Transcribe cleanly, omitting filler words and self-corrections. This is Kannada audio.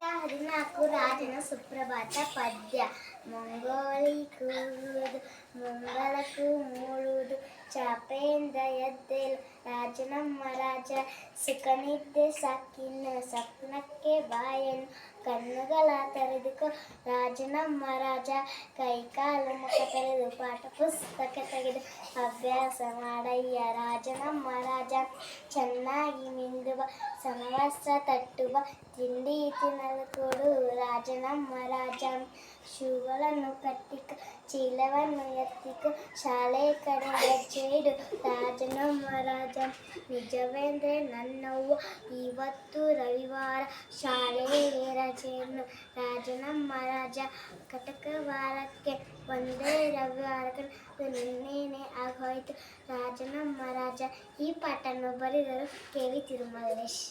14 ರಾಜನ ಸುಪ್ರಭಾತ ಪದ್ಯ. ಮಂಗೋಳಿ ಕೂಗುವುದು ಮುಂಗಳಕ್ಕೂ ಮೂಳುವುದು ಚಾಪೆಯಿಂದ ಎದ್ದೇಳು ರಾಜನಮ್ಮ ರಾಜ. ಸುಖನಿದ್ದೆ ಸಾಕಿನ್ನ ಸ್ವಪ್ನಕ್ಕೆ ಬಾಯನ್ನು ಕಣ್ಣುಗಳ ತೆರೆದುಕೋ ರಾಜನಮ್ಮ ರಾಜ. ಕೈಕಾಲು ಮುಖ ತೆರೆದು ಪಾಠ ಪುಸ್ತಕ ತೆಗೆದು ಅಭ್ಯಾಸ ಮಾಡಯ್ಯ ರಾಜನಮ್ಮ ರಾಜ. ಚೆನ್ನಾಗಿ ಮಿಂದುವ ಸಮವಸ್ತ್ರ ತಟ್ಟುವ ತಿಂಡಿ ತಿನ್ನಲು ಕೊಡು ರಾಜನಮ್ಮ ರಾಜ. ಶೂಗಳನ್ನು ಕಟ್ಟಿಕೊ ಚೀಲವನ್ನು ಎತ್ತಿಕೊ ಶಾಲೆ ಕಡೆ ಹೆಜ್ಜೆ ಇಡು ರಾಜನಮ್ಮ ರಾಜ. ನಿಜವೆಂದ್ರೆ ನನ್ನವ್ವ ಇವತ್ತು ರವಿವಾರ ಶಾಲೆಗೆ ರಜೆಯನ್ನು ರಾಜನಮ್ಮ ರಾಜ. ಕಟಕವಾರಕ್ಕೆ ಒಂದೇ ರವಿವಾರ ನಿನ್ನೇನೆ ಆಗೋಯ್ತು ರಾಜನಮ್ಮ ರಾಜ. ಈ ಪಾಠವನ್ನು ಬರೆದರು ಕೆ ವಿ ತಿರುಮಲೇಶ್.